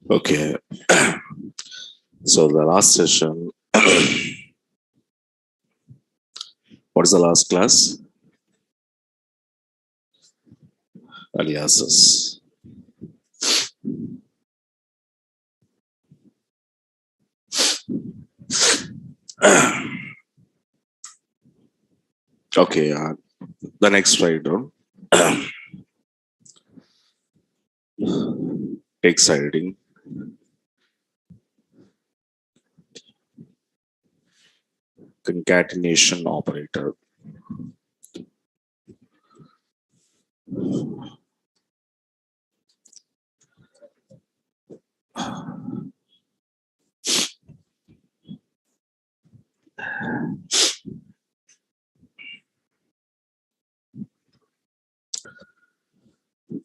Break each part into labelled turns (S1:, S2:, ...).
S1: Okay. So the last session, what is the last class? Aliases. Okay, the next slide down. Text editing. Concatenation operator.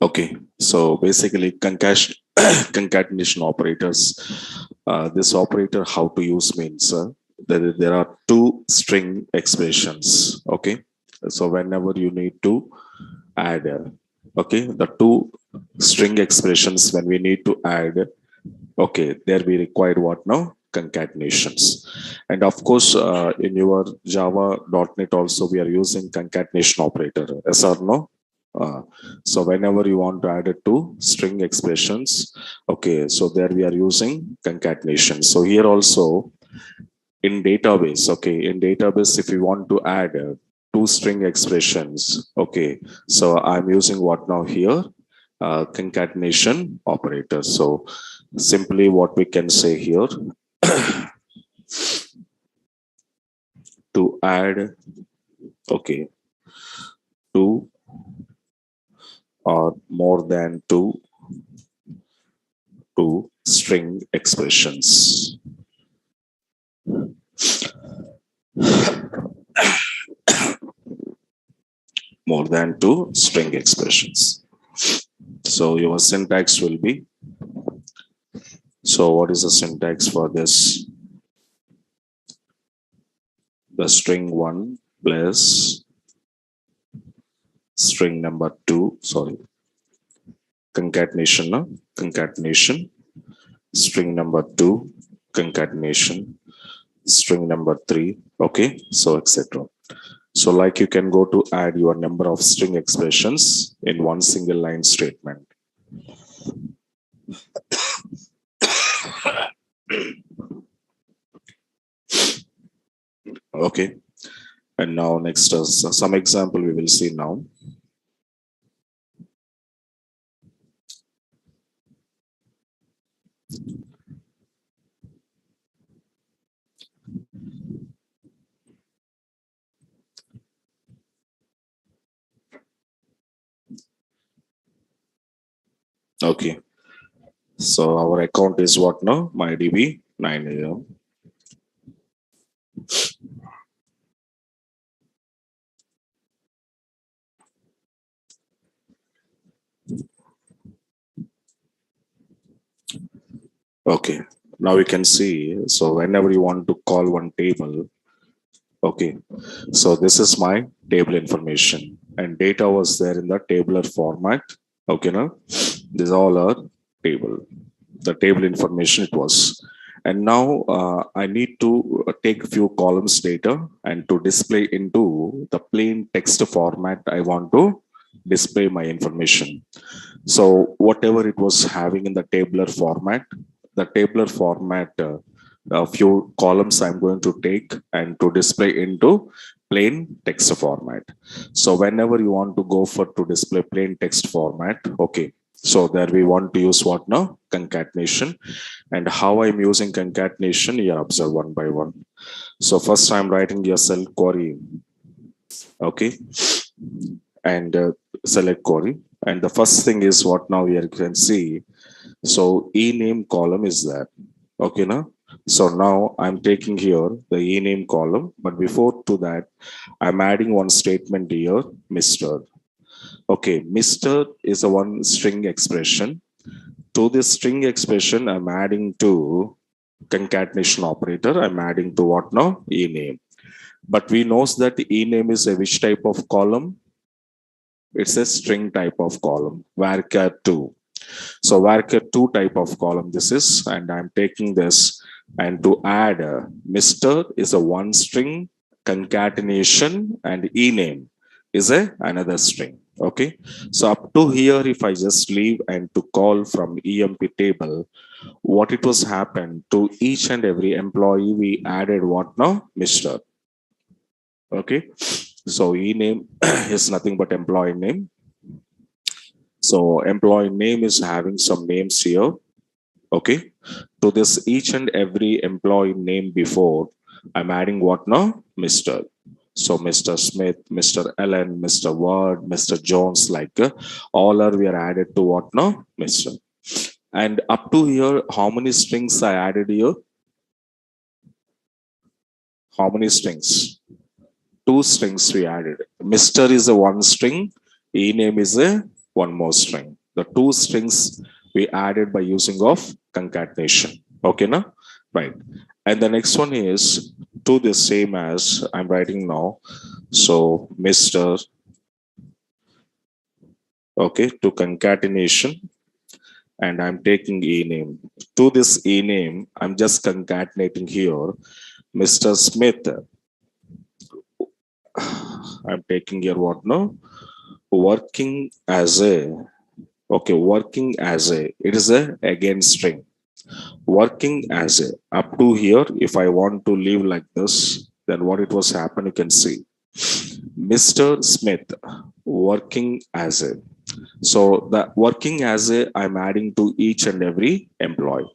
S1: Okay, so basically concatenation operators. This operator, how to use means there are two string expressions. Okay, so whenever you need to add, okay, the two string expressions when we need to add, okay, there we require what now? Concatenations. And of course, in your Java.NET also, we are using concatenation operator. Yes or no? Uh, so whenever you want to add it to string expressions, okay, so there we are using concatenation. So here also in database, okay, in database, if you want to add two string expressions, okay, so I'm using what now here? Concatenation operator. So simply what we can say here to add, okay, two or more than two string expressions. More than two string expressions. So your syntax will be, so what is the syntax for this? The string 1 plus string number 2, sorry, concatenation, no? Concatenation, string number 2, concatenation, string number 3, okay, so etc. So like you can go to add your number of string expressions in one single line statement. Okay, and now next some example we will see now. Okay, so our account is what now? MyDB 9 AM. Okay, now we can see. So whenever you want to call one table, okay, so this is my table information and data was there in the tabular format. Okay, now this is all our table, the table information it was. And now I need to take a few columns data and to display into the plain text format. I want to display my information. So whatever it was having in the tabular format, a few columns I'm going to take and to display into plain text format. So whenever you want to go for to display plain text format, okay, so there we want to use what now? Concatenation. And how I'm using concatenation, you observe one by one. So first I'm writing your cell query, okay, and select query. And the first thing is what now here you can see. So ename column is there. Okay, now. So now I'm taking here the ename column, but before to that, I'm adding one statement here, Mr. Okay, Mr. is a one string expression. To this string expression, I'm adding to concatenation operator. I'm adding to what now? Ename. But we know that ename is a which type of column? It's a string type of column, varchar 2. So varchar two type of column this is, and I'm taking this, and to add Mr. is a one string concatenation, and ename is a another string. Okay. So up to here, if I just leave and to call from EMP table, what it was happened to each and every employee, we added what now? Mr. Okay. So ename is nothing but employee name. So employee name is having some names here. Okay. To this each and every employee name before, I'm adding what now? Mr. So Mr. Smith, Mr. Allen, Mr. Ward, Mr. Jones, like all are we are added to what now? Mr. And up to here, how many strings I added here? How many strings? Two strings we added. Mr. is a one string, ename is a one more string. The two strings we added by using of concatenation. Okay, now? Right. And the next one is to the same as I'm writing now. So Mr. Okay, to concatenation, and I'm taking ename. To this ename, I'm just concatenating here. Mr. Smith, I'm taking here what now? Working as a, okay, working as a, it is a again string. Working as a, up to here, if I want to leave like this, then what it was happen, you can see. Mr. Smith, working as a. So the working as a, I'm adding to each and every employee.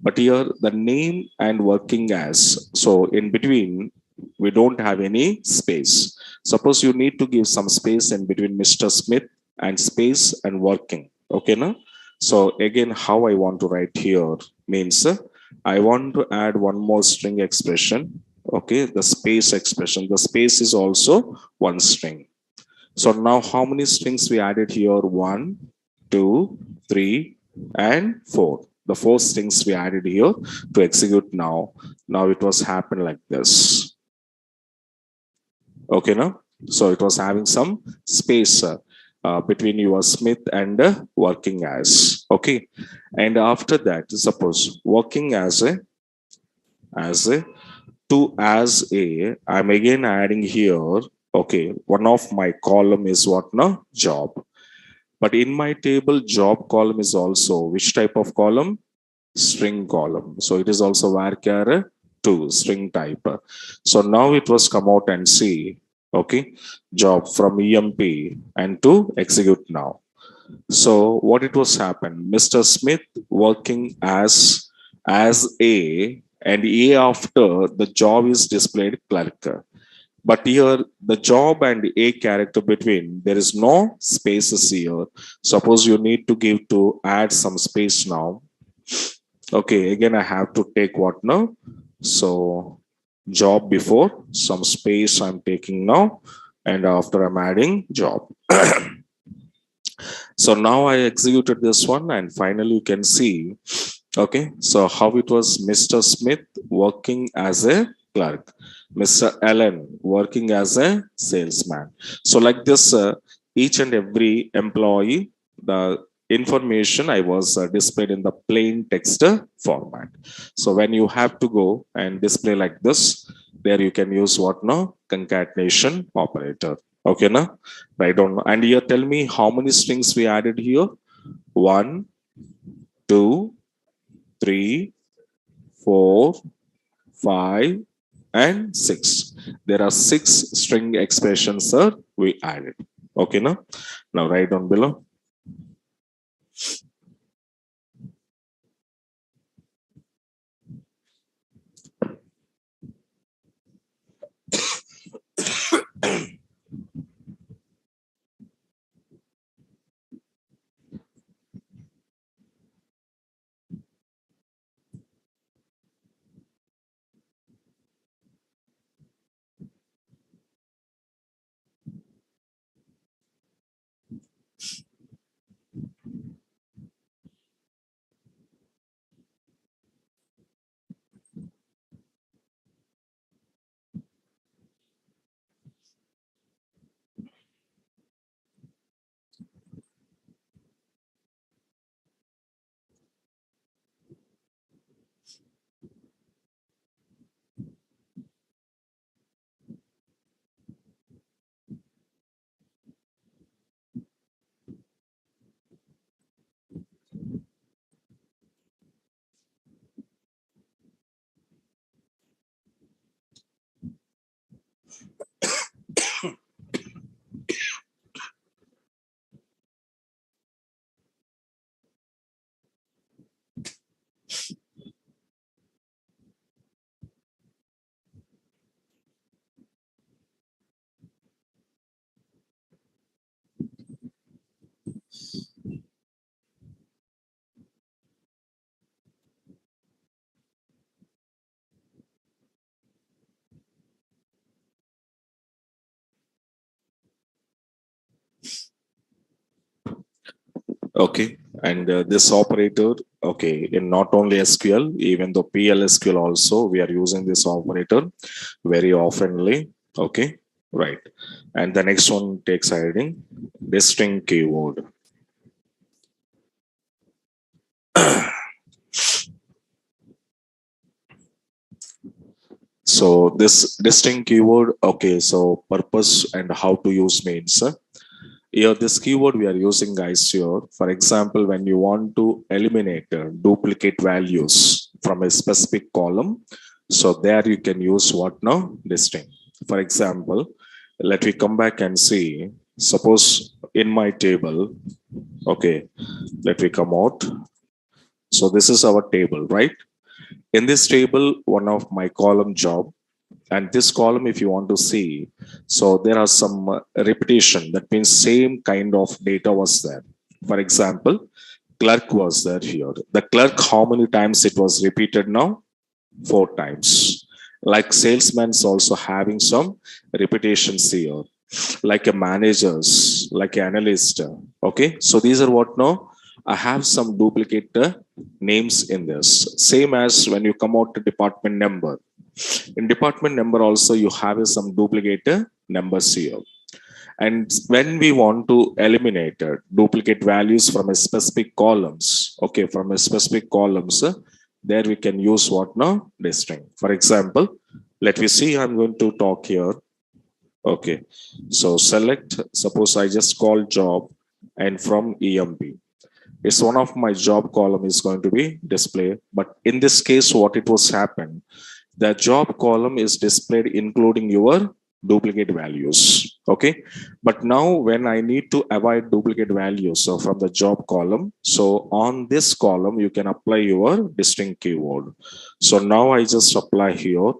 S1: But here the name and working as, so in between, we don't have any space. Suppose you need to give some space in between Mr. Smith and space and working. Okay, now? So again, how I want to write here means I want to add one more string expression. Okay, the space expression. The space is also one string. So now how many strings we added here? 1, 2, 3, and 4. The 4 strings we added here to execute now. Now it was happen like this. Okay, now? So it was having some space between your Smith and working as. Okay. And after that, suppose working as a, to as a, I'm again adding here. Okay. One of my column is what now? Job. But in my table, job column is also which type of column? String column. So it is also varchar 2 string type. So now it was come out and see, okay, job from EMP and to execute now. So what it was happened? Mr. Smith working as a, and a after the job is displayed clerk. But here, the job and a character between, there is no spaces here. Suppose you need to give to add some space now. Okay, again, I have to take what now? So, job before, some space I'm taking now, and after I'm adding job. So now I executed this one, and finally you can see, okay, so how it was Mr. Smith working as a clerk, Mr. Allen working as a salesman. So like this, each and every employee, the information I was displayed in the plain text format. So when you have to go and display like this, there you can use what now? Concatenation operator. Okay, now write down. And here tell me how many strings we added here? 1, 2, 3, 4, 5, and 6. There are 6 string expressions, sir, we added. Okay, now? Now write down below. Okay. And this operator, okay, in not only SQL, even though PLSQL also, we are using this operator very oftenly. Okay. Right. And the next one takes hiding distinct keyword. So this distinct keyword, okay, so purpose and how to use means. Here, this keyword we are using, guys, here. For example, when you want to eliminate duplicate values from a specific column, so there you can use what now? Distinct. For example, let me come back and see. Suppose in my table, okay, let me come out. So this is our table, right? In this table, one of my column job, and this column if you want to see, so there are some repetition, that means same kind of data was there. For example, clerk was there here. The clerk, how many times it was repeated now? 4 times. Like salesman's also having some repetitions here, like a managers, like an analyst. Okay, so these are what now? I have some duplicate names in this. Same as when you come out to department number. In department number also you have some duplicate numbers here. And when we want to eliminate duplicate values from a specific columns, okay, from a specific columns, there we can use what now? Distinct. For example, let me see, I'm going to talk here. Okay, so select, suppose I just call job, and from EMP, it's one of my job column is going to be displayed. But in this case, what it was happen, the job column is displayed including your duplicate values. Okay, but now when I need to avoid duplicate values, so from the job column, so on this column you can apply your distinct keyword. So now I just apply here.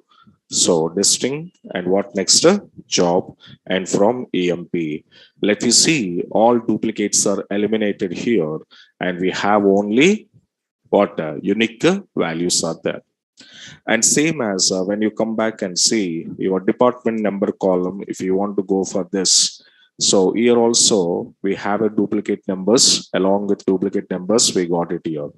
S1: So distinct, and what next? Job, and from EMP, let me see, all duplicates are eliminated here, and we have only what unique values are there. And same as when you come back and see your department number column, if you want to go for this, so here also we have a duplicate numbers, along with duplicate numbers we got it here.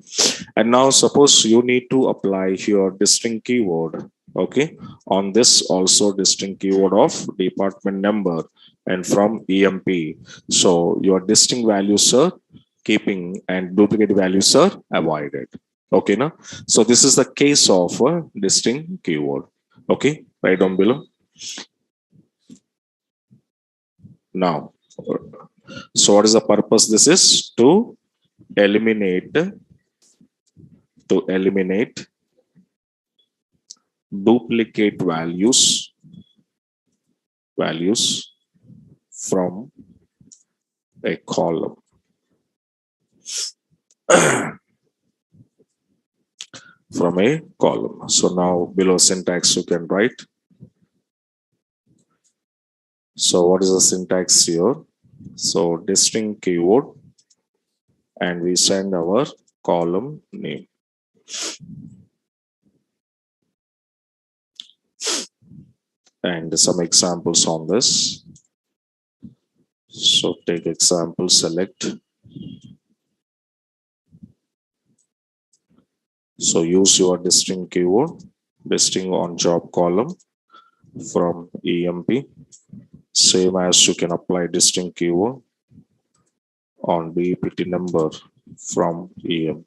S1: And now suppose you need to apply here distinct keyword, okay, on this also distinct keyword of department number and from EMP. So your distinct values are keeping and duplicate values are avoided. Okay, now, so this is the case of a distinct keyword. Okay, right down below. Now, so what is the purpose? This is to eliminate duplicate values from a column. From a column. So now below syntax you can write. So what is the syntax here? So distinct keyword, and we send our column name. And some examples on this. So take example, select. So use your distinct keyword, distinct on job column from EMP. Same as you can apply distinct keyword on DEPT number from EMP.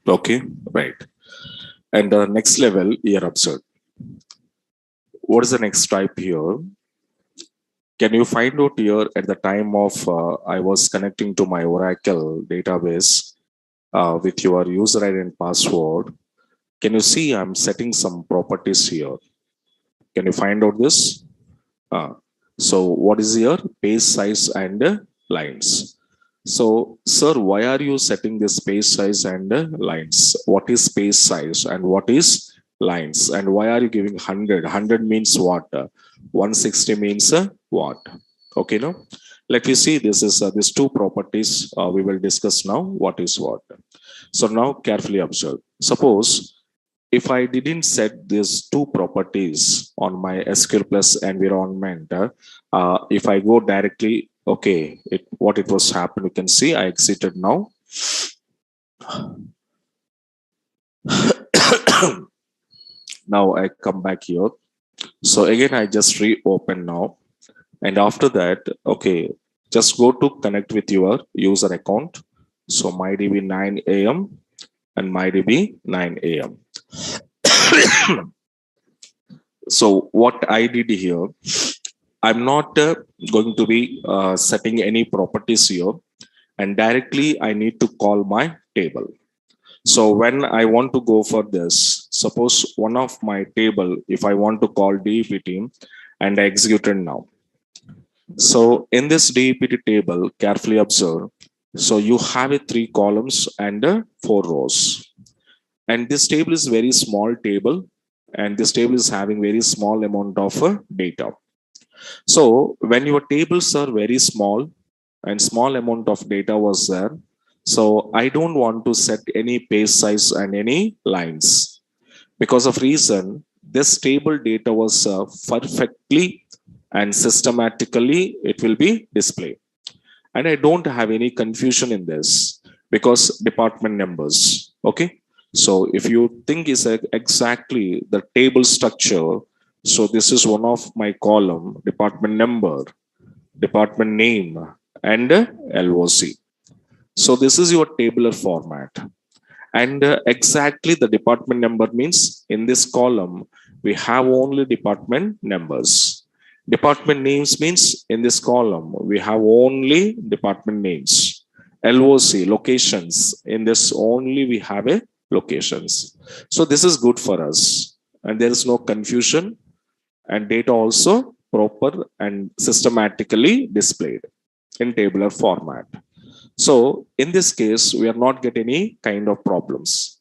S1: Okay, right. And the next level here, observe. what is the next type here? Can you find out here at the time of I was connecting to my Oracle database with your user ID and password? Can you see I'm setting some properties here? Can you find out this? Uh, so what is your page size and lines? So, sir, why are you setting this page size and lines? What is page size and what is lines? And why are you giving 100? 100 means what? 160 means what? Okay, no? Let me see. This is these two properties we will discuss now. What is what? So now carefully observe. Suppose if I didn't set these two properties on my SQL Plus environment, if I go directly, okay, what it was happened, you can see I exited now. Now I come back here. So again, I just reopen now. And after that, okay, just go to connect with your user account. So MyDB 9 AM and MyDB 9 AM. So what I did here, I'm not going to be setting any properties here, and directly I need to call my table. So when I want to go for this, suppose one of my table, if I want to call DEPT and I execute it now. So in this DEPT table, carefully observe. So you have 3 columns and 4 rows. And this table is very small table, and this table is having very small amount of data. So when your tables are very small and small amount of data was there, so I don't want to set any page size and any lines. Because of reason, this table data was perfectly and systematically it will be displayed. And I don't have any confusion in this because department numbers. Okay. So if you think is exactly the table structure, so this is one of my column, department number, department name, and LOC. So this is your tabular format. And exactly the department number means in this column, we have only department numbers. Department names means in this column, we have only department names. LOC, locations, in this only we have a locations. So this is good for us. And there is no confusion, and data also proper and systematically displayed in tabular format. So in this case, we are not getting any kind of problems.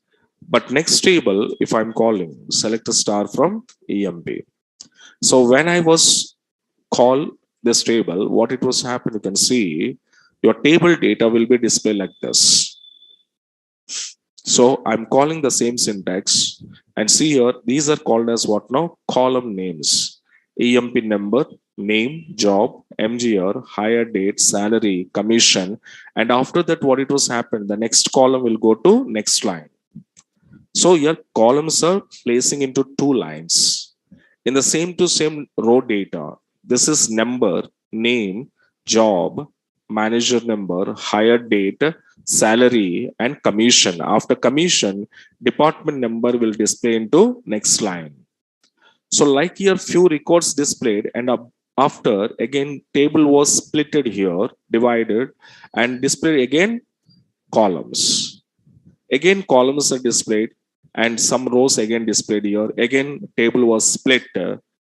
S1: But next table, if I'm calling, select a star from EMP. So when I was call this table, what it was happening, you can see your table data will be displayed like this. So I'm calling the same syntax, and see here, these are called as what now? Column names. EMP number, name, job, MGR, hire date, salary, commission. And after that, what it was happened, the next column will go to next line. So your columns are placing into 2 lines. In the same to same row data, this is number, name, job, manager number, hire date, salary, and commission. After commission, department number will display into next line. So like here, few records displayed, and after again table was splitted here, divided, and displayed again columns. Again columns are displayed, and some rows again displayed here. Again table was split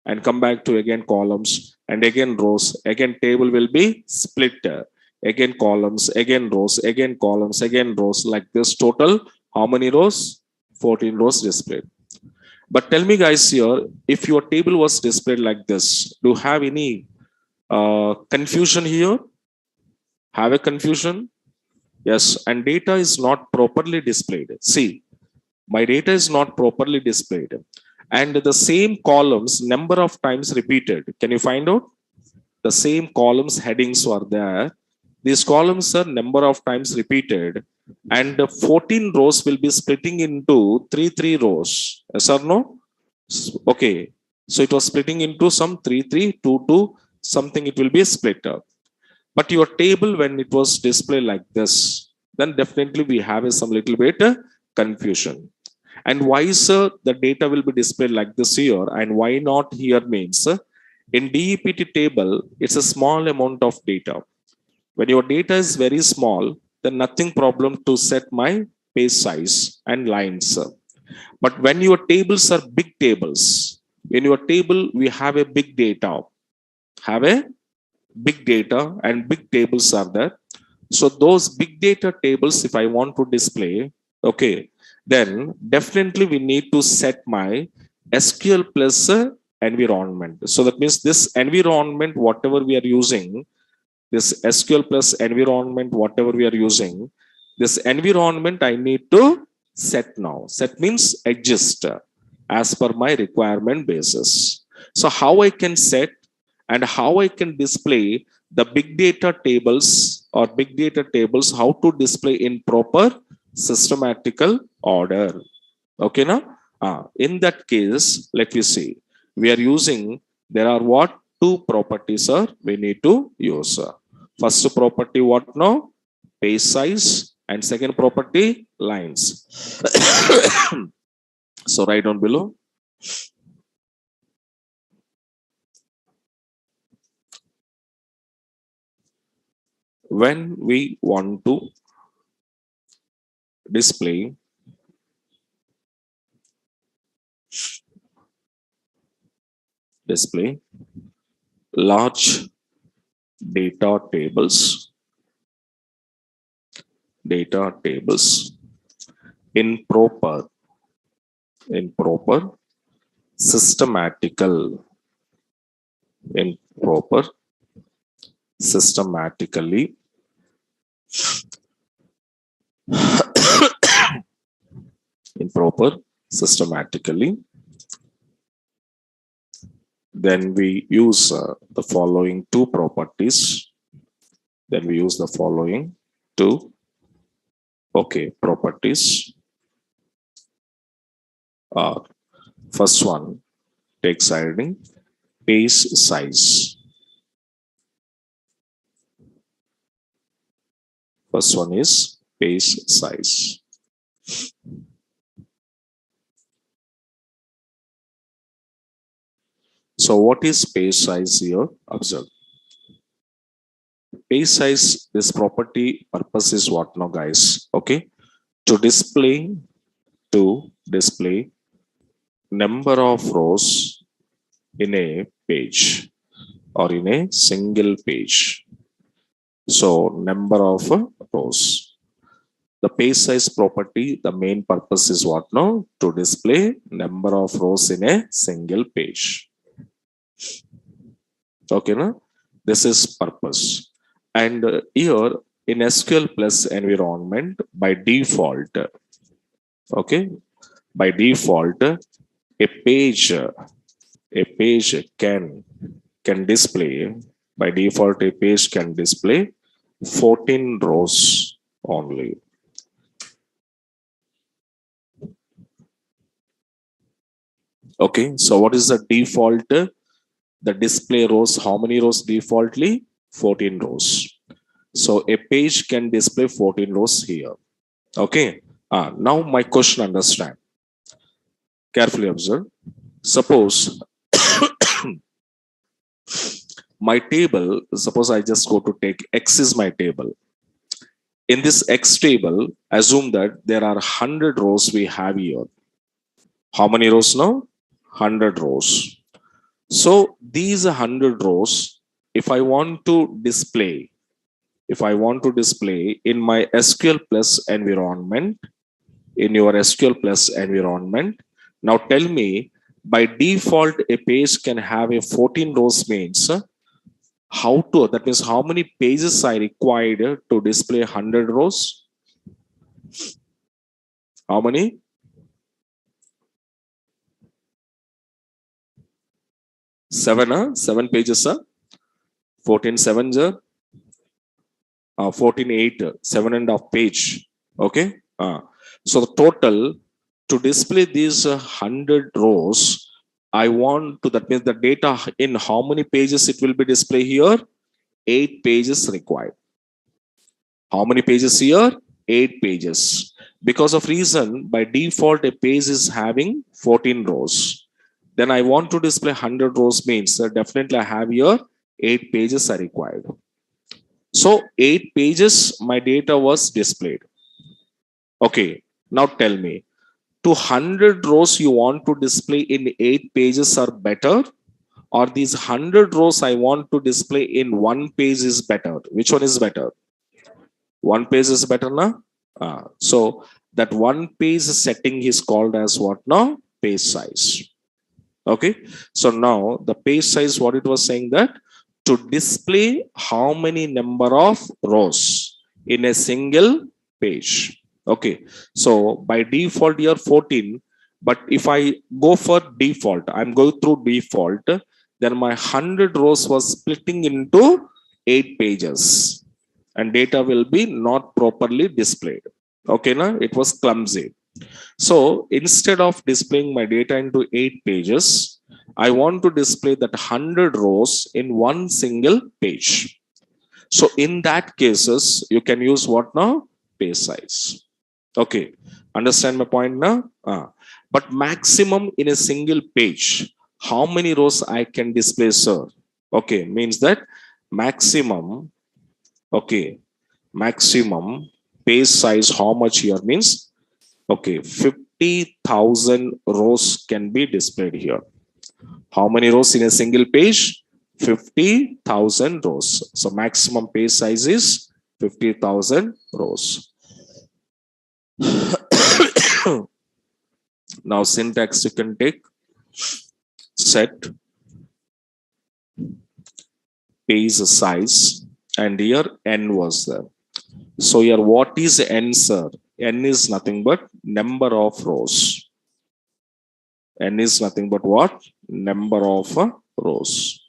S1: and come back to again columns and again rows. Again table will be split. Again columns, again rows, again columns, again rows. Like this total, how many rows? 14 rows displayed. But tell me guys here, if your table was displayed like this, do you have any confusion here? Have a confusion? Yes, and data is not properly displayed. See, my data is not properly displayed. And the same columns, number of times repeated. Can you find out? The same columns headings were there. These columns are number of times repeated. And the 14 rows will be splitting into 3 rows. Yes or no? Okay. So it was splitting into some 3, 2, something it will be split up. But your table, when it was displayed like this, then definitely we have some little bit confusion. And why, sir, the data will be displayed like this here, and why not here means in DEPT table, it's a small amount of data. When your data is very small, then nothing problem to set my page size and lines. But when your tables are big tables, in your table we have a big data, have a big data and big tables are there. So those big data tables, if I want to display, okay, then definitely we need to set my SQL plus environment. So that means this environment, whatever we are using, this SQL plus environment, whatever we are using, this environment I need to set now. Set means adjust as per my requirement basis. So how I can set and how I can display the big data tables or big data tables, how to display in proper systematical order. Okay, now in that case, let me see. We are using, there are what two properties are we need to use. First property, what now? Page size, and second property, lines. So write down below. When we want to display large data tables in proper systematical in proper systematically in proper systematically, then we use the following two properties. Then we use the following two properties. First one, takes heading page size. First one is page size. So what is page size here? Observe. Page size, this property purpose is what now, guys? Okay, to display number of rows in a page or in a single page. So number of rows. The page size property, the main purpose is what now? To display number of rows in a single page. Okay, no? This is purpose. And here in SQL plus environment, by default, okay, by default, a page can display, by default, a page can display 14 rows only. Okay, so what is the default? The display rows, how many rows defaultly? 14 rows. So a page can display 14 rows here. Okay, now my question, understand. Carefully observe. Suppose my table, suppose I just go to take X is my table. In this X table, assume that there are 100 rows we have here. How many rows now? 100 rows. So these 100 rows, if I want to display in my SQL plus environment, in your SQL plus environment, now tell me, by default, a page can have a 14 rows means how to, that means how many pages I required to display 100 rows? How many? 7 pages, 14 7s, 14 8, 7.5 page. Okay, so the total to display these 100 rows, I want to, that means the data in how many pages it will be displayed here? 8 pages required. How many pages here? 8 pages. Because of reason, by default, a page is having 14 rows. Then I want to display 100 rows means definitely I have here 8 pages are required. So 8 pages, my data was displayed. Okay, now tell me, 200 rows you want to display in 8 pages are better, or these 100 rows I want to display in one page is better? Which one is better? One page is better now. So that one page setting is called as what now? Page size. Okay, so now the page size, what it was saying, that to display how many number of rows in a single page. Okay, so by default here 14, but if I go for default, I'm going through default, then my 100 rows was splitting into 8 pages and data will be not properly displayed. Okay, now it was clumsy. So instead of displaying my data into 8 pages, I want to display that 100 rows in one single page. So in that cases, you can use what now? Page size. Okay, understand my point now? But maximum in a single page, how many rows I can display, sir? Okay, means that maximum, okay, maximum page size, how much here means, okay, 50,000 rows can be displayed here. How many rows in a single page? 50,000 rows. So maximum page size is 50,000 rows. Now syntax you can take, set page size, and here n was there. So here what is n, sir? N is nothing but number of rows. N is nothing but what? Number of rows.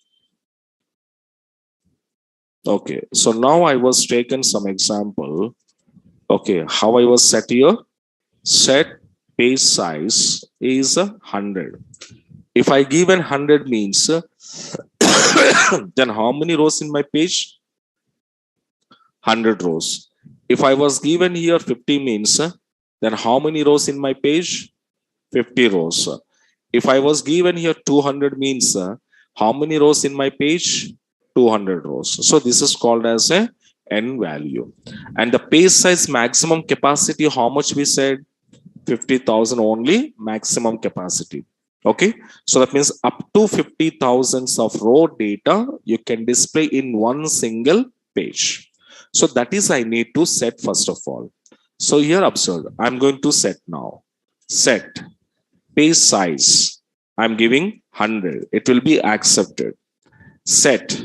S1: Okay, so now I was taken some example. Okay, how I was set here? Set page size is 100. If I give 100 means, then how many rows in my page? 100 rows. If I was given here 50 means, then how many rows in my page? 50 rows. If I was given here 200 means, how many rows in my page? 200 rows. So this is called as a n value. And the page size maximum capacity, how much we said? 50,000 only maximum capacity. Okay, so that means up to 50,000 of raw data you can display in one single page. So that is I need to set first of all. So here observe, I'm going to set now. Set page size, I'm giving 100, it will be accepted. Set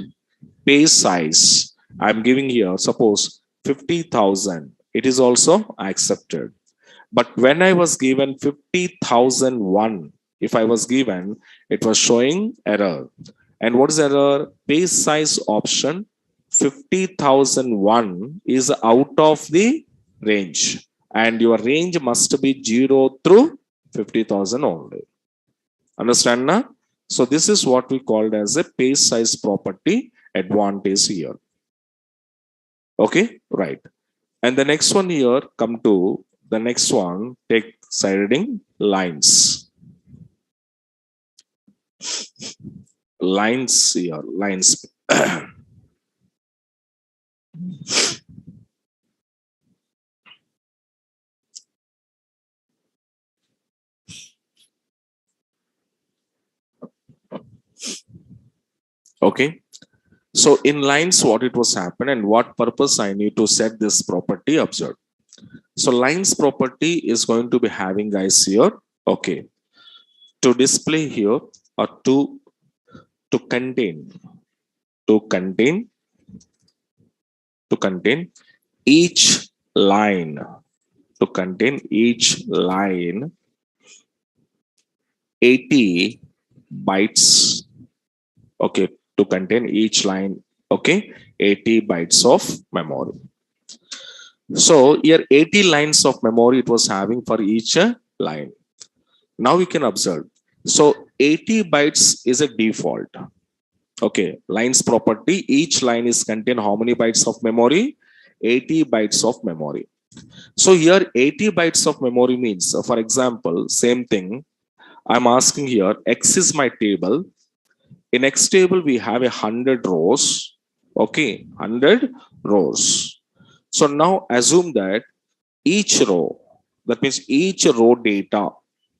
S1: page size, I'm giving here suppose 50,000, it is also accepted. But when I was given 50,001, if I was given, it was showing error. And what is error? Page size option 50,001 is out of the range, and your range must be 0 through 50,000 only. Understand now? So this is what we called as a page size property advantage here. Okay, right. And the next one here, come to the next one, take side heading lines. Lines here, lines. Okay. So in lines, what it was happen and what purpose I need to set this property, observe. So lines property is going to be having, guys, here, okay, to display here or to contain each line, to contain each line 80 bytes. Okay, to contain each line, okay, 80 bytes of memory. So here 80 lines of memory it was having for each line. Now you can observe. So 80 bytes is a default. Okay, lines property, each line is contain how many bytes of memory? 80 bytes of memory. So here 80 bytes of memory means, for example, same thing. I'm asking here, X is my table. In X table, we have 100 rows. Okay, 100 rows. So now assume that each row, that means each row data,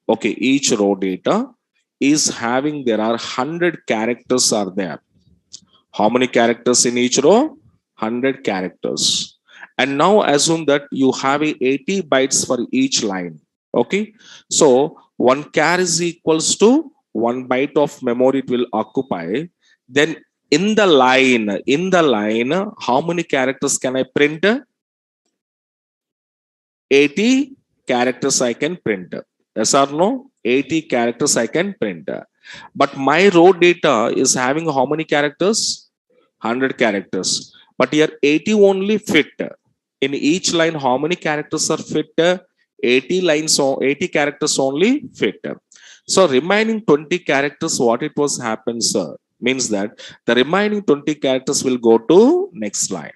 S1: okay, each row data is having, there are 100 characters are there. How many characters in each row? 100 characters. And now assume that you have 80 bytes for each line. Okay. So one char is equals to 1 byte of memory it will occupy. Then in the line, how many characters can I print? 80 characters I can print. Yes or no? 80 characters I can print. But my row data is having how many characters? 100 characters. But here 80 only fit. In each line, how many characters are fit? 80 lines or 80 characters only fit. So remaining 20 characters, what it was happens means that the remaining 20 characters will go to next line.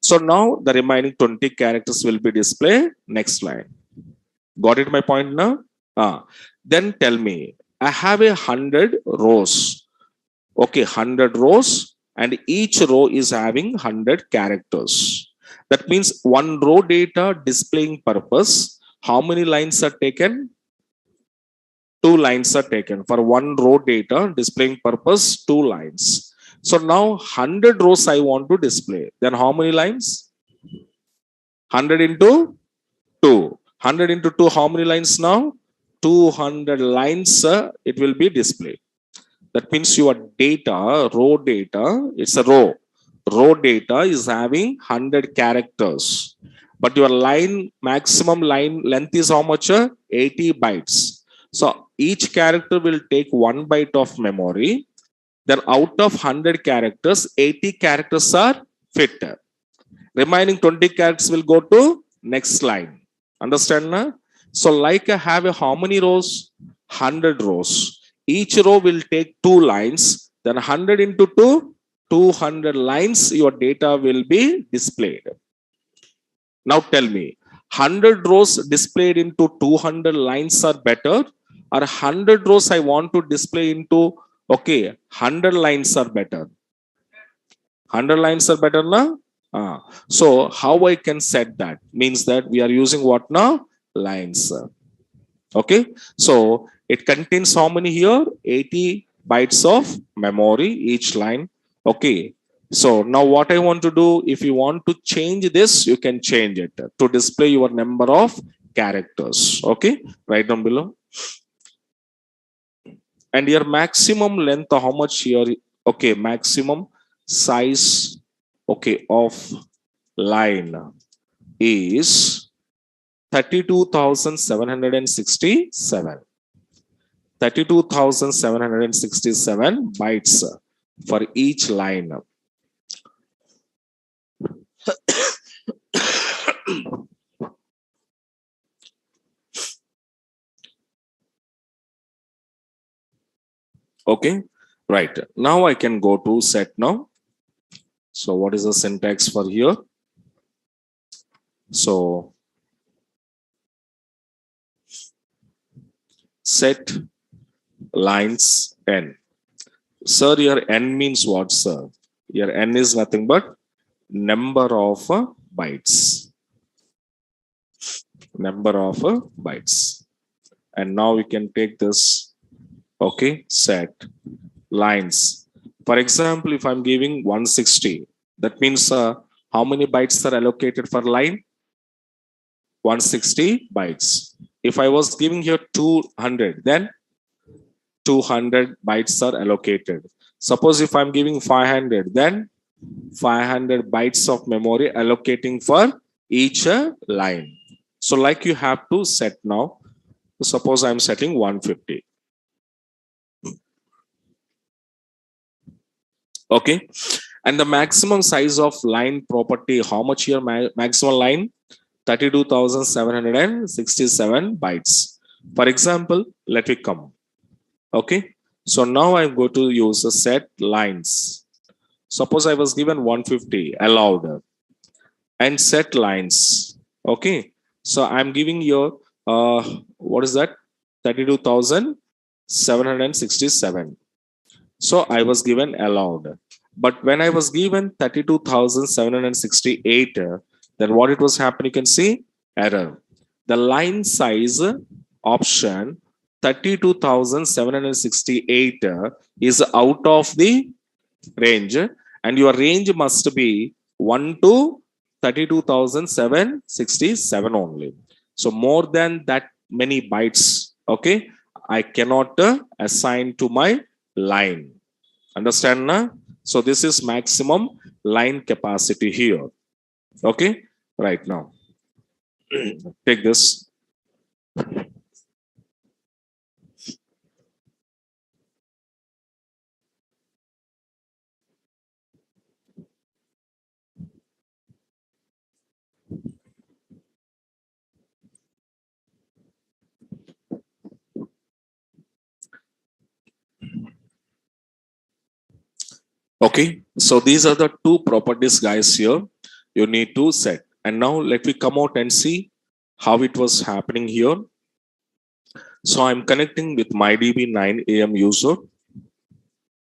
S1: So now the remaining 20 characters will be displayed next line. Got it my point now? Then tell me, I have 100 rows. Okay, 100 rows, and each row is having 100 characters. That means one row data displaying purpose, how many lines are taken? 2 lines are taken. For one row data displaying purpose, 2 lines. So now 100 rows I want to display. Then how many lines? 100 into 2. 100 into 2, how many lines now? 200 lines it will be displayed. That means your data, row data, it's a row. Row data is having 100 characters. But your line, maximum line length is how much? 80 bytes. So each character will take 1 byte of memory. Then out of 100 characters, 80 characters are fit. Remaining 20 characters will go to next line. Understand? Na? So like I have how many rows? 100 rows. Each row will take 2 lines. Then 100 into 2, 200 lines your data will be displayed. Now tell me, 100 rows displayed into 200 lines are better, or 100 rows I want to display into, okay, 100 lines are better? 100 lines are better now? So how I can set that? Means that we are using what now? Lines. Okay. So it contains how many here? 80 bytes of memory each line. Okay. So now what I want to do, if you want to change this, you can change it to display your number of characters. Okay. Write down below. And your maximum length, how much here? Okay. Maximum size, okay, of line is 32,767. 32,767 bytes for each line. Okay, right. Now I can go to set now. So what is the syntax for here? So set lines n. Sir, your n means what, sir? Your n is nothing but number of bytes. Number of bytes. And now we can take this, okay, set lines. For example, if I'm giving 160, that means how many bytes are allocated for line? 160 bytes. If I was giving here 200, then 200 bytes are allocated. Suppose if I'm giving 500, then 500 bytes of memory allocating for each line. So like you have to set now. Suppose I'm setting 150. Okay. And the maximum size of line property, how much here maximum line? 32,767 bytes. For example, let me come. Okay. So now I'm going to use a set lines. Suppose I was given 150 allowed. and set lines. Okay. So I'm giving you, what is that? 32,767. So I was given allowed. But when I was given 32,768, then what it was happening, you can see error. The line size option 32,768 is out of the range, and your range must be 1 to 32,767 only. So more than that many bytes, okay, I cannot assign to my line. Understand na? So this is maximum line capacity here. Okay, right now. Take this. Okay, so these are the two properties, guys, here you need to set. And now let me come out and see how it was happening here. So I'm connecting with MyDB 9 AM user.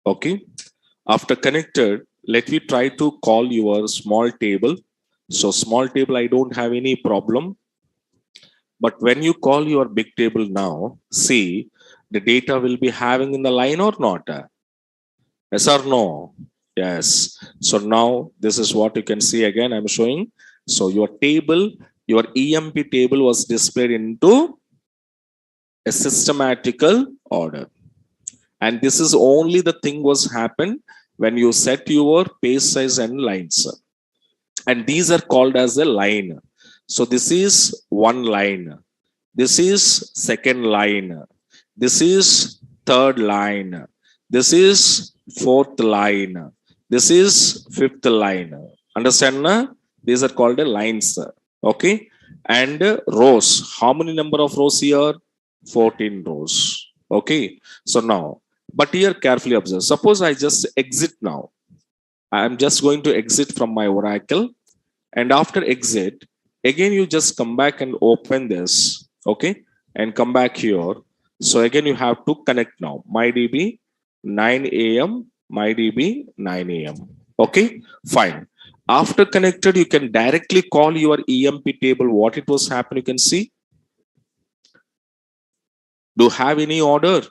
S1: Okay, after connected, let me try to call your small table. So small table, I don't have any problem. But when you call your big table now, see the data will be having in the line or not? Yes or no? Yes. So now this is what you can see again. I'm showing. So your table, your EMP table was displayed into a systematical order. And this is only the thing was happened when you set your page size and lines. And these are called as a line. So this is one line. This is second line. This is third line. This is fourth line. This is fifth line. Understand? Na? These are called lines. Okay. And rows. How many number of rows here? 14 rows. Okay. So now, but here carefully observe. Suppose I just exit now. I am just going to exit from my Oracle. And after exit, again, you just come back and open this. Okay. And come back here. So again, you have to connect now. MyDB 9 AM, MyDB 9 AM. Okay, fine. After connected, you can directly call your EMP table. What it was happening, you can see. Do you have any order?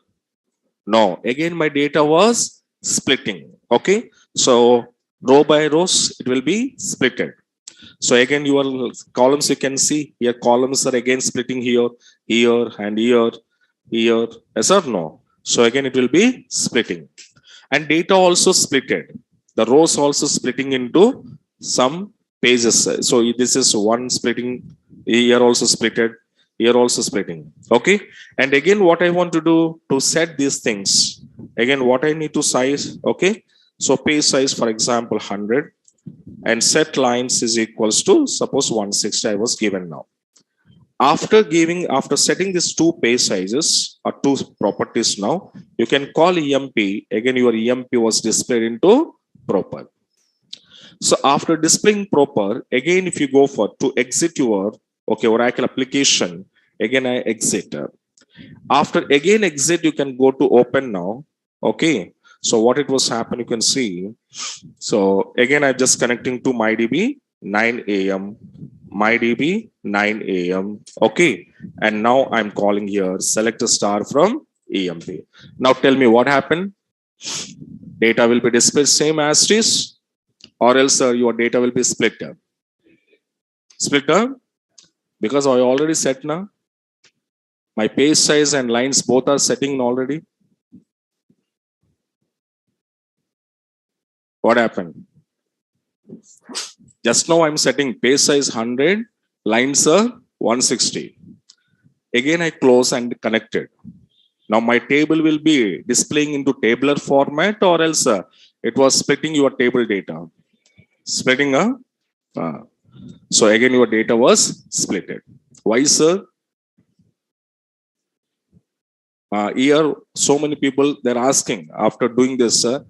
S1: No. Again, my data was splitting. Okay, so row by rows, it will be splitted. So again, your columns you can see here. Columns are again splitting here, here, and here, here. Yes or no? So again, it will be splitting. And data also splitted. The rows also splitting into some pages. So this is one splitting, here also splitted, here also splitting. Okay. And again, what I want to do to set these things, again, what I need to size. Okay. So page size, for example, 100, and set lines is equals to suppose 160 I was given now. After setting these two page sizes or two properties now, you can call EMP. Again, your EMP was displayed into proper. So after displaying proper, again, if you go for to exit your Oracle application, again I exit. After again exit, you can go to open now. Okay. So what it was happen, you can see. So again, I'm just connecting to MyDB 9 AM. MyDB 9 AM. Okay. And now I'm calling here select a star from EMP. Now tell me what happened. Data will be displayed same as it is, or else your data will be split. Split because I already set now. My page size and lines both are setting already. What happened? Just now I'm setting page size 100, lines are 160. Again, I close and connected. Now my table will be displaying into tabular format, or else it was splitting your table data. Splitting so again your data was splitted. Why, sir? Here so many people they're asking after doing this, sir,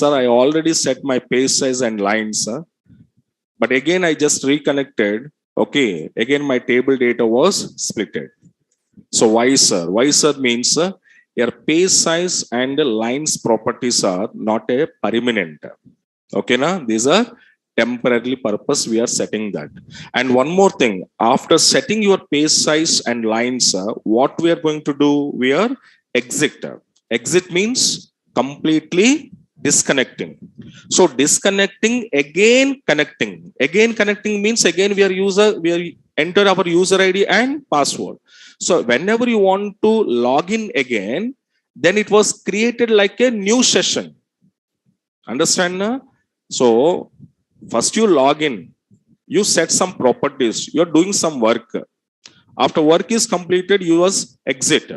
S1: I already set my page size and lines. But again, I just reconnected. Okay, again, my table data was splitted. So why, sir? Why, sir means your page size and the lines properties are not a permanent. Okay, na? These are temporarily purpose. We are setting that. And one more thing, after setting your page size and lines, what we are going to do? We are exit. Exit means completely disconnecting. So disconnecting, again connecting. Again connecting means again we are enter our user ID and password. So whenever you want to log in again, then it was created like a new session. Understand? Na? So first you log in, you set some properties, you're doing some work. After work is completed, you was exit.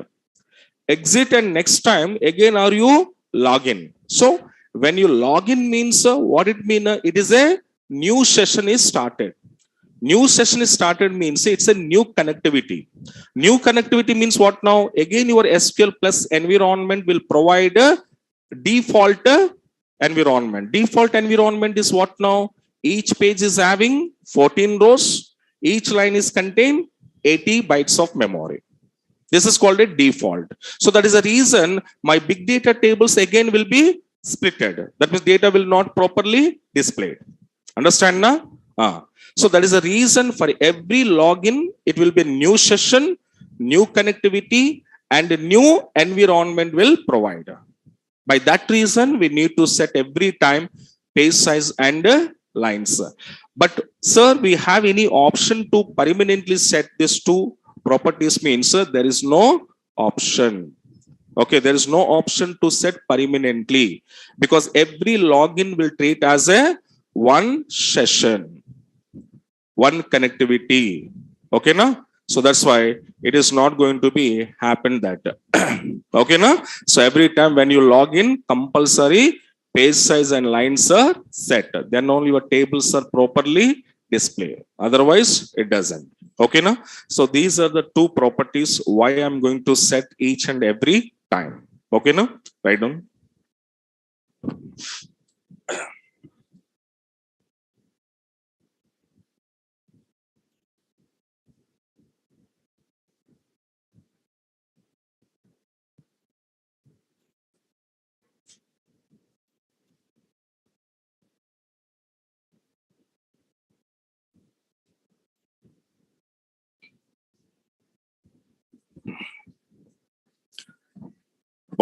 S1: Exit, and next time again are you log in. So when you log in means what it mean? It is a new session is started. New session is started means it's a new connectivity. New connectivity means what now? Again, your SQL plus environment will provide a default environment. Default environment is what now? Each page is having 14 rows. Each line is contain 80 bytes of memory. This is called a default. So that is the reason my big data tables again will be splitted. That means data will not properly displayed. Understand now? So that is the reason for every login, it will be a new session, new connectivity, and a new environment will provide. By that reason, we need to set every time page size and lines. But sir, we have any option to permanently set these two properties? Means there is no option. Okay, there is no option to set permanently because every login will treat as a one session, one connectivity. Okay, na? So that's why it is not going to be happen that. Okay, na? So every time when you log in, compulsory page size and lines are set. Then only your tables are properly displayed. Otherwise, it doesn't. Okay, na? So these are the two properties why I'm going to set each and every time. Okay, na? Write down.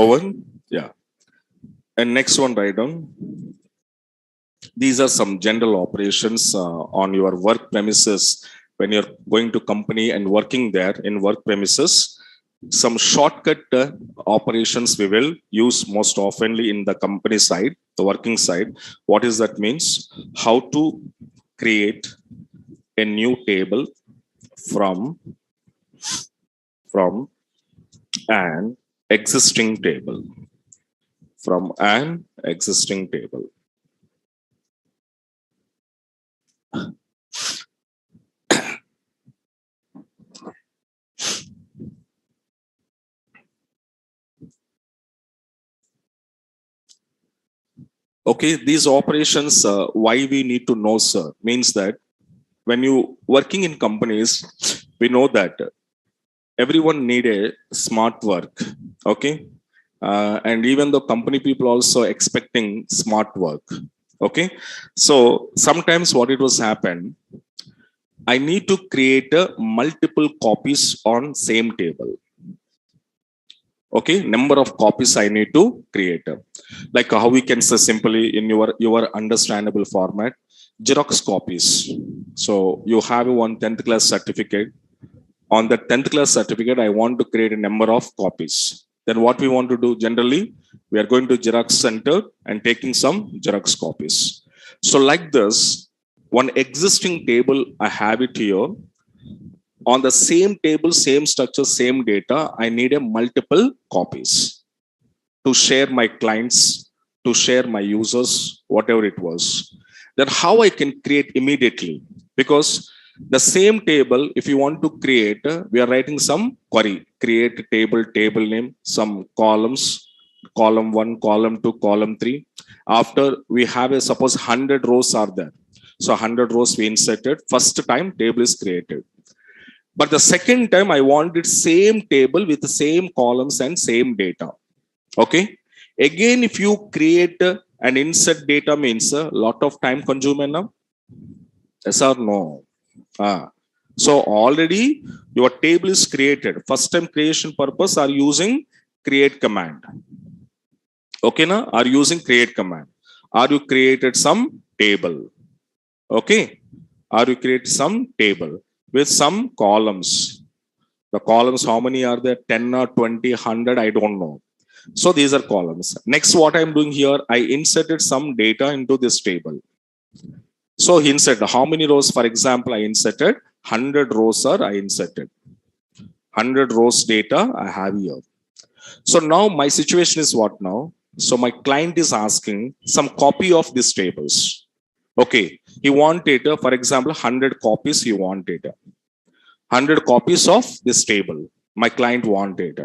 S1: Owen? Yeah. And next one, write down. These are some general operations on your work premises when you're going to company and working there in work premises. Some shortcut operations we will use most oftenly in the company side, the working side. What is that means? How to create a new table from an existing table. From an existing table. Okay, these operations, why we need to know, sir, means that when you working in companies, we know that everyone need a smart work. Okay, and even though company people also expecting smart work. Okay, so sometimes what it was happen, I need to create multiple copies on same table. Okay, number of copies I need to create. Like how we can say simply in your understandable format, Xerox copies. So you have one 10th class certificate. On the 10th class certificate, I want to create a number of copies. Then what we want to do generally, we are going to Xerox center and taking some Xerox copies. So like this, one existing table, I have it here. On the same table, same structure, same data, I need a multiple copies to share my clients, to share my users, whatever it was. Then how I can create immediately? Because the same table, if you want to create, we are writing some query, create table, table name, some columns, column 1, column 2, column 3. After we have a suppose 100 rows are there. So 100 rows we inserted. First time table is created. But the second time I wanted same table with the same columns and same data. Okay. Again, if you create and insert data means a lot of time consuming now. Yes or no? So already your table is created. First time creation purpose are using create command. Okay, na? Are using create command. Are you created some table? Okay. Are you create some table with some columns? The columns, how many are there? 10 or 20, 100, I don't know. So these are columns. Next, what I'm doing here, I inserted some data into this table. So he inserted how many rows? For example, I inserted 100 rows are I inserted. 100 rows data I have here. So now my situation is what now? So my client is asking some copy of these tables. Okay. He wanted, for example, 100 copies he wanted. 100 copies of this table. My client wanted.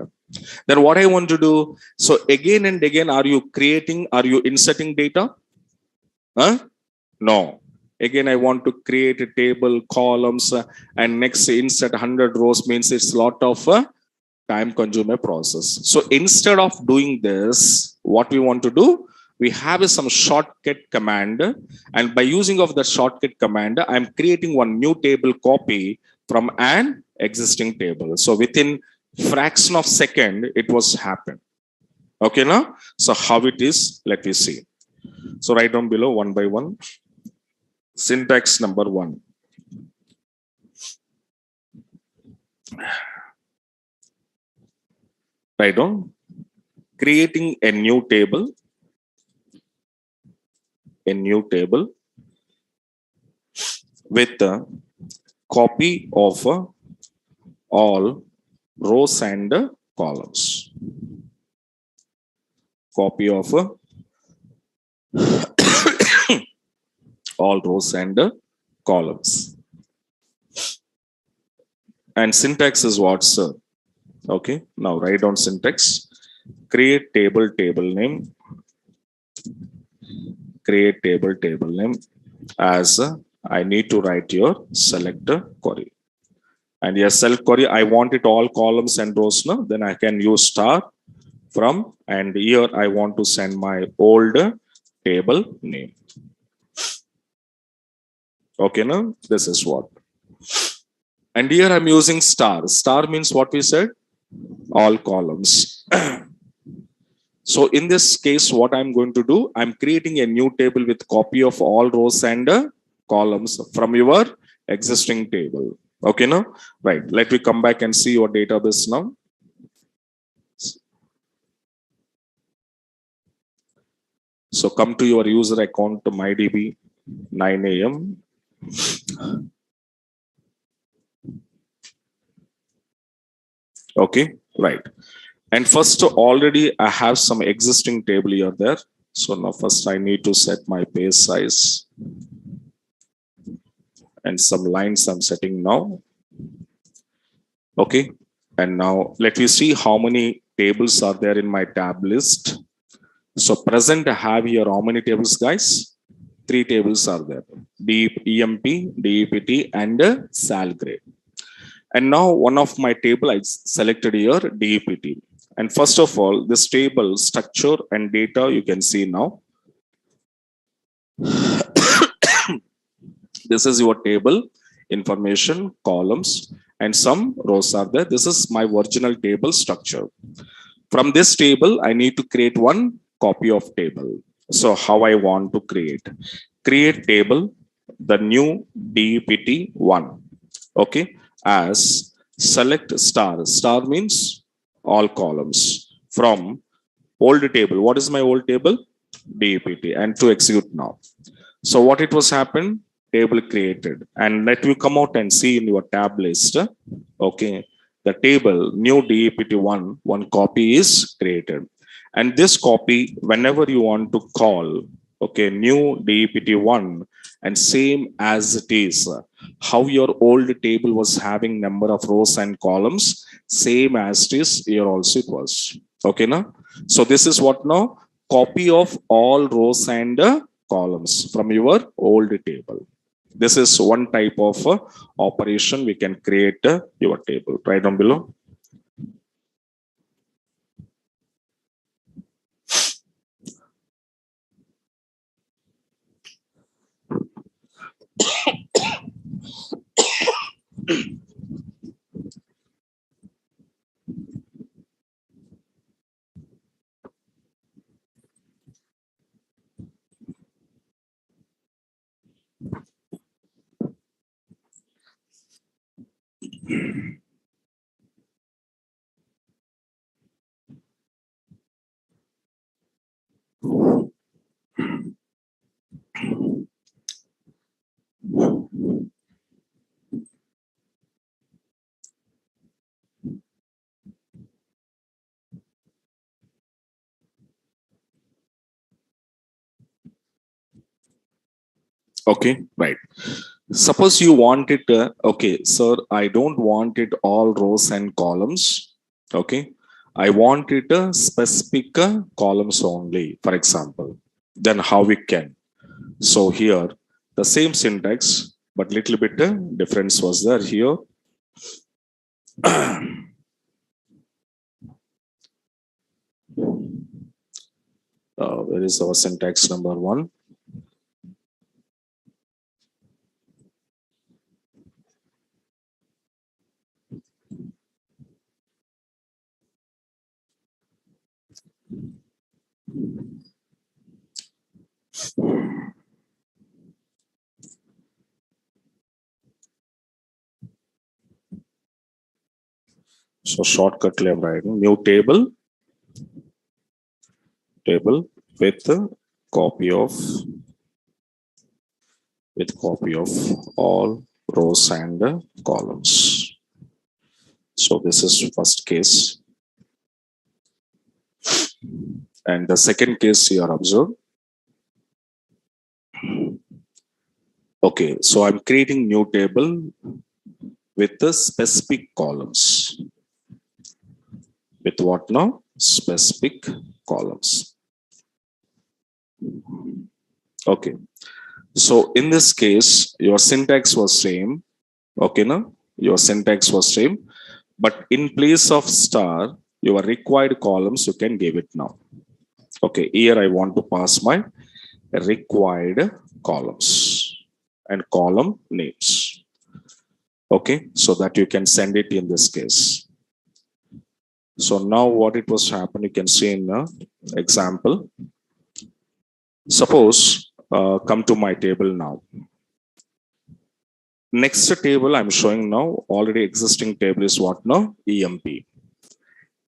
S1: Then what I want to do, so again and again, are you inserting data? No. Again, I want to create a table, columns, and next insert 100 rows means it's a lot of time consuming process. So instead of doing this, what we want to do, we have some shortcut command, and by using of the shortcut command, I'm creating one new table copy from an existing table. So within fraction of second, it was happened. Okay, now, so how it is, let me see. So write down below one by one. Syntax number 1. Write down creating a new table with a copy of all rows and columns. Copy of all rows and columns. And syntax is what, sir? Okay, now write down syntax. Create table name. Create table name as I need to write your select query. And yes, select query, I want it all columns and rows now. Then I can use star from, and here I want to send my old table name. Okay, now this is what. And here I'm using star. Star means what we said? All columns. So in this case, what I'm going to do, I'm creating a new table with copy of all rows and columns from your existing table. Okay, now? Right. Let me come back and see your database now. So come to your user account to MyDB, 9 a.m. Okay, right. And first, already I have some existing table here there. So now first I need to set my page size. And some lines I'm setting now. Okay. And now let me see how many tables are there in my tab list. So present I have here how many tables, guys? 3 tables are there. EMP, DEPT, and SAL grade. And now one of my table I selected here DEPT. And first of all, this table structure and data you can see now. This is your table information columns and some rows are there. This is my original table structure. From this table, I need to create one copy of table. So how I want to create table, the new DEPT1. Okay. As select star. Star means all columns from old table. What is my old table? DEPT, and to execute now. So what it was happened? Table created, and let me come out and see in your tab list. Okay, the table new DEPT1 one copy is created, and this copy whenever you want to call, okay, new DEPT1 and same as it is. How your old table was having number of rows and columns, same as it is here also it was. Okay, now. So this is what now? Copy of all rows and columns from your old table. This is one type of operation we can create your table. Right down below. Okay, right. Suppose you want it, okay, sir, I don't want it all rows and columns. Okay, I want it specific columns only, for example. Then how we can? So here, the same syntax, but little bit difference was there here. Where is our syntax number one? So shortcut I'm writing new table with a copy of all rows and columns. So this is first case. And the second case here observe. Okay, so I'm creating new table with the specific columns. With what now? Specific columns. Okay. So in this case, your syntax was same. Okay, no? Your syntax was same. But in place of star, your required columns, you can give it now. Okay, here I want to pass my required columns and column names. Okay, so that you can send it in this case. So now what it was happen, you can see in the example. Suppose come to my table now. Next table I'm showing now, already existing table is what now? EMP.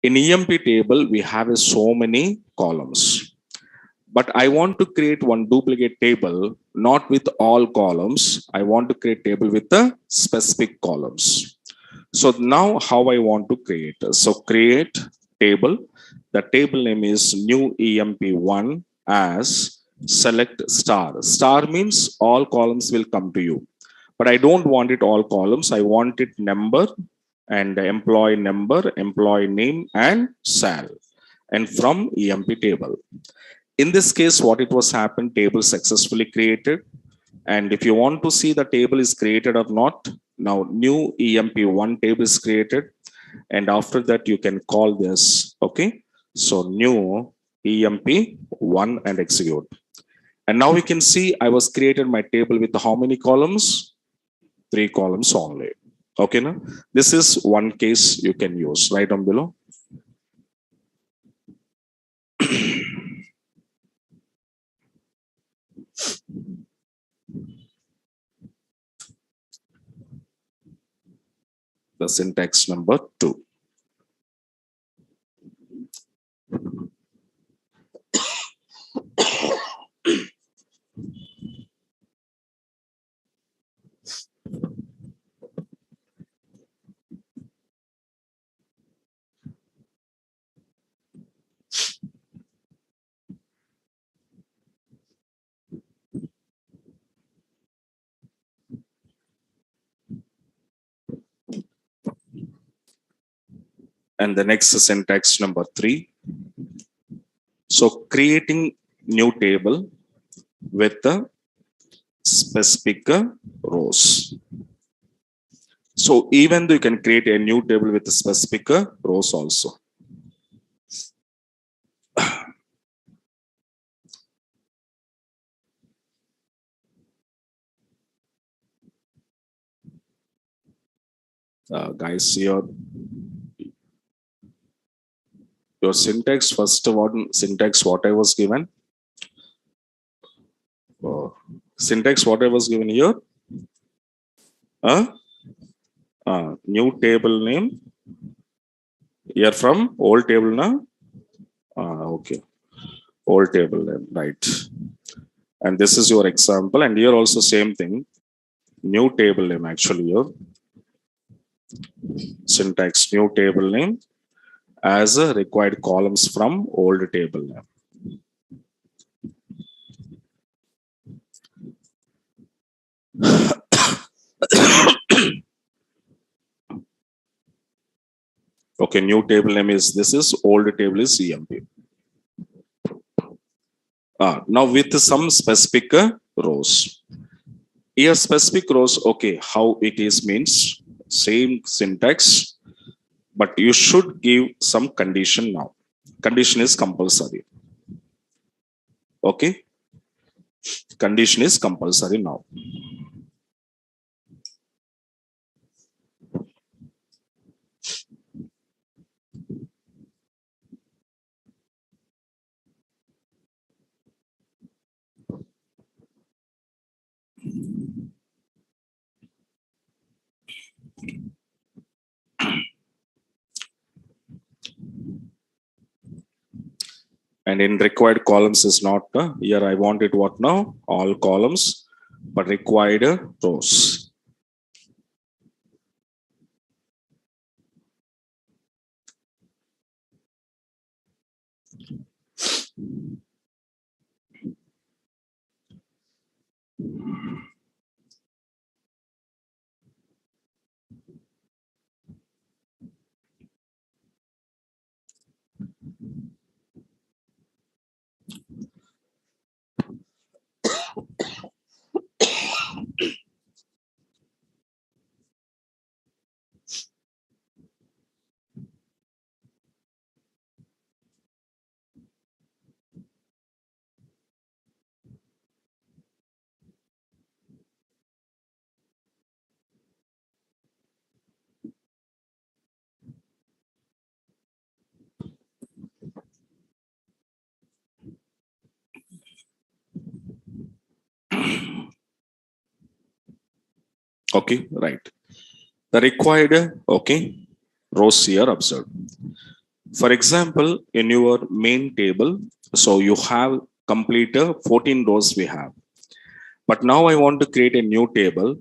S1: In EMP table, we have so many columns. But I want to create one duplicate table, not with all columns. I want to create table with the specific columns. So now how I want to create? So create table. The table name is new EMP1 as select star. Star means all columns will come to you. But I don't want it all columns. I want it number and employee number, employee name and sal. And from EMP table. In this case, what it was happened, table successfully created. And if you want to see the table is created or not, now new EMP1 table is created. And after that, you can call this, okay? So new EMP1 and execute. And now we can see I was created my table with how many columns? 3 columns only. Okay, now this is one case you can use right down below. The syntax number 2. And the next syntax number 3. So creating new table with the specific rows. So even though you can create a new table with specific rows also. Guys, your syntax, first one syntax what I was given. Syntax what I was given here. New table name. Here from old table now. Okay. Old table name, right. And this is your example. And here also same thing. New table name actually here. Syntax new table name as a required columns from old table name. Okay, new table name is this is old table is EMP. Now with some specific rows. Here specific rows, okay, how it is means same syntax, but you should give some condition now. Condition is compulsory. Okay, condition is compulsory now. And in required columns is not here. I want it what now? All columns, but required rows. Okay, right. The required, okay, rows here observed. For example, in your main table, so you have complete 14 rows we have. But now I want to create a new table.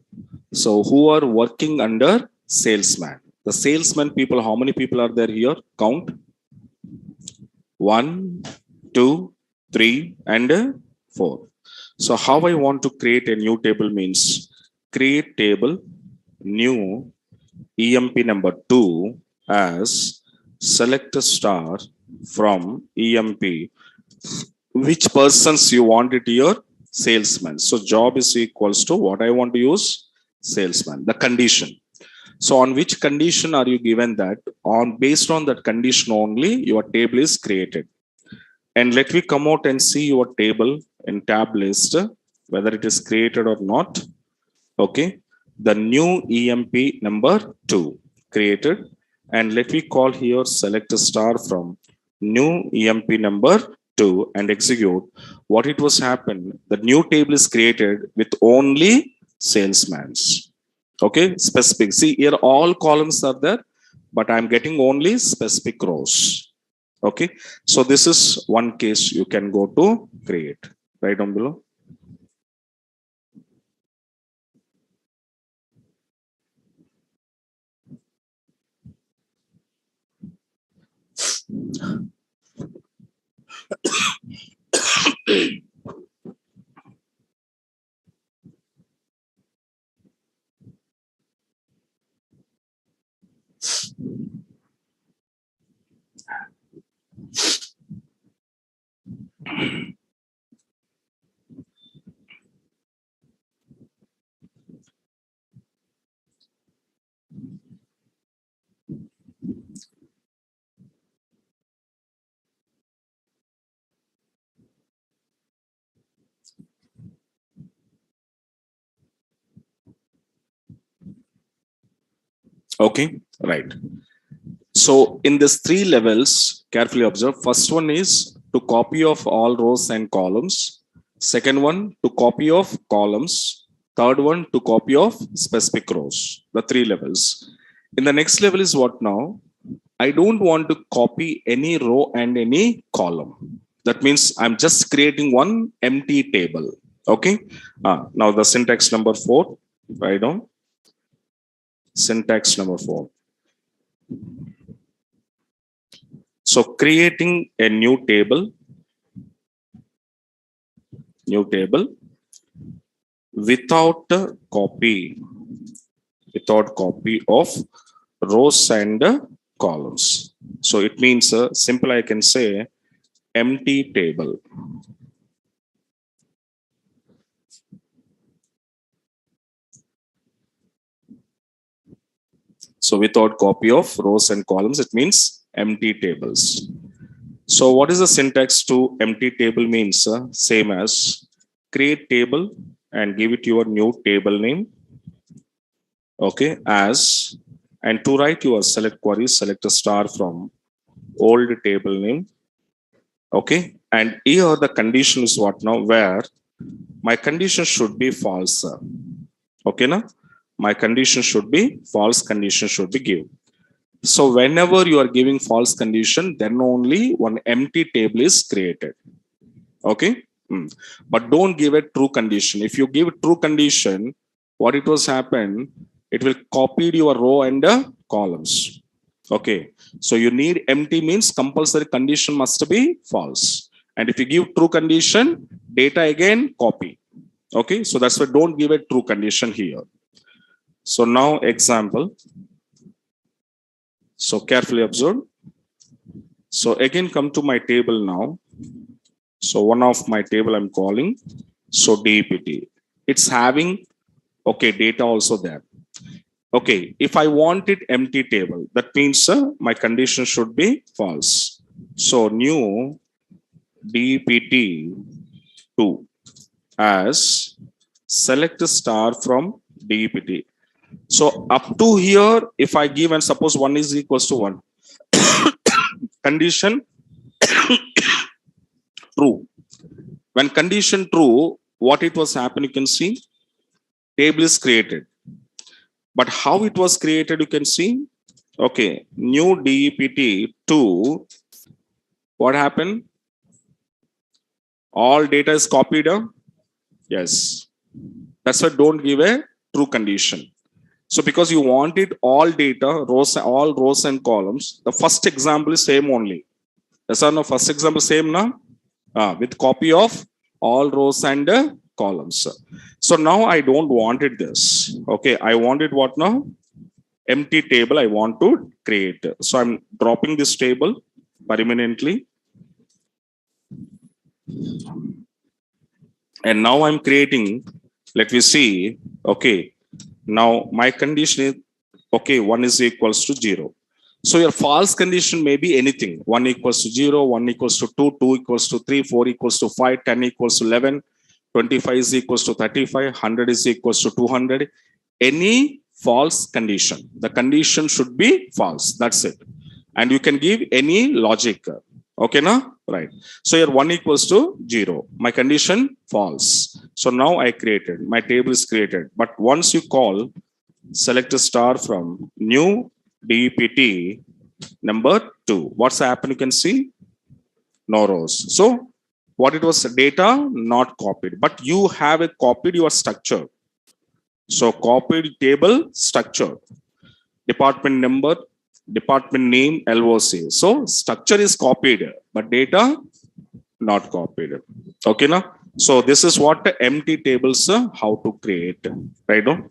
S1: So who are working under salesman? The salesman people, how many people are there here? Count. 1, 2, 3, and 4. So how I want to create a new table means create table new EMP number 2 as select a star from EMP. Which persons you want it here? Salesman. So job is equals to what I want to use? Salesman. The condition. So on which condition are you given that? On based on that condition only, your table is created. And let me come out and see your table in tab list, whether it is created or not. Okay. The new EMP number 2 created. And let me call here select a star from new EMP number 2 and execute. What it was happened, the new table is created with only salesman's. Okay, specific. See here, all columns are there, but I'm getting only specific rows. Okay, so this is one case you can go to create right down below. Okay, right. So in this three levels, carefully observe. First one is to copy of all rows and columns. Second one to copy of columns. Third one to copy of specific rows. The three levels. In the next level is what now? I don't want to copy any row and any column. That means I'm just creating one empty table. Okay. Now the syntax number 4. Write down syntax number 4. So creating a new table without copy of rows and columns. So it means simple. I can say empty table. So without copy of rows and columns, it means empty tables. So what is the syntax to empty table means? Same as create table and give it your new table name. Okay, as and to write your select query, select a star from old table name. Okay, and here the condition is what now? Where my condition should be false. Okay, now my condition should be false. Condition should be given. So whenever you are giving false condition, then only one empty table is created. Okay. But don't give a true condition. If you give true condition, what it was happen, it will copy your row and columns. Okay. So you need empty means compulsory condition must be false. And if you give true condition, data again copy. Okay. So that's why don't give a true condition here. So now example. So carefully observe. So again come to my table now. So one of my table I'm calling. So DPT. It's having okay data also there. Okay, if I want it empty table, that means my condition should be false. So new DPT2 as select a star from DPT. So up to here, if I give and suppose 1 is equals to 1, condition true. When condition true, what it was happen, you can see table is created. But how it was created, you can see. Okay, new DPT2, what happened? All data is copied. Yes. That's why don't give a true condition. So because you wanted all data, all rows and columns, the first example is same only. Yes or no? First example same now? With copy of all rows and columns. So now I don't wanted this. Okay, I wanted what now? Empty table I want to create. So I'm dropping this table permanently. And now I'm creating, let me see. Okay, now my condition is, okay, 1 is equals to 0. So your false condition may be anything. 1 equals to 0, 1 equals to 2, 2 equals to 3, 4 equals to 5, 10 equals to 11, 25 is equals to 35, 100 is equals to 200. Any false condition. The condition should be false. That's it. And you can give any logic. Okay, now? Right. So here 1 equals to 0. My condition false. So now I created. My table is created. But once you call, select a star from new DPT number 2. What's happened? You can see no rows. So what it was data not copied, but you have a copied your structure. So copied table structure, department number, department name, LOC. So structure is copied, but data not copied. Okay, now. So this is what the empty tables how to create. Right now.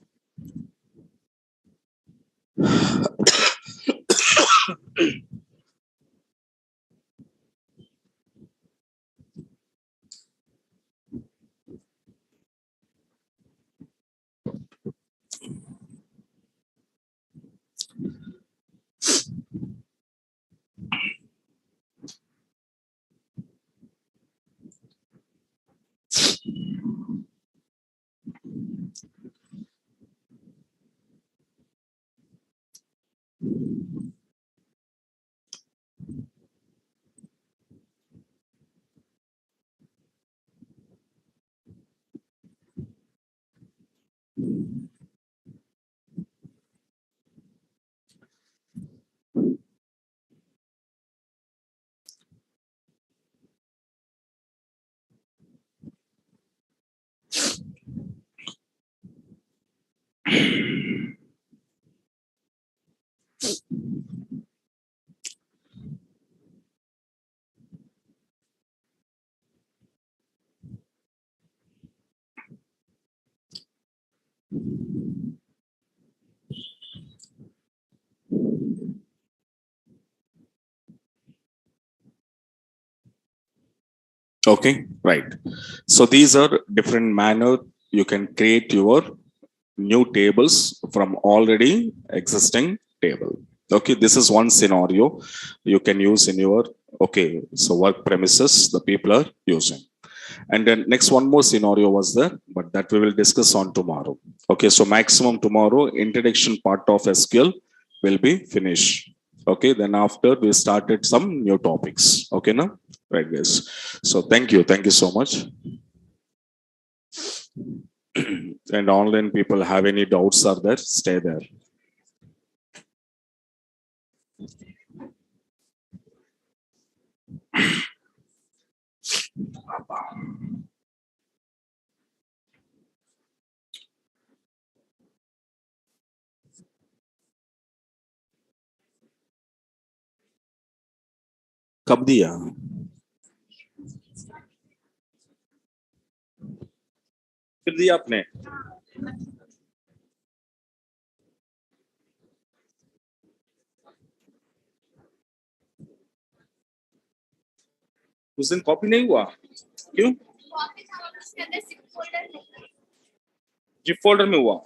S1: Okay, right. So these are different manner you can create your new tables from already existing table. Okay, this is one scenario you can use in your, okay, so work premises the people are using. And then next one more scenario was there, but that we will discuss on tomorrow. Okay, so maximum tomorrow introduction part of SQL will be finished. Okay, then after we started some new topics. Okay, now, right, guys. So thank you so much. And online people have any doubts are there, stay there. कब दिया? फिर दिया आपने? उस दिन copy नहीं हुआ क्यों? जिप फोल्डर में हुआ।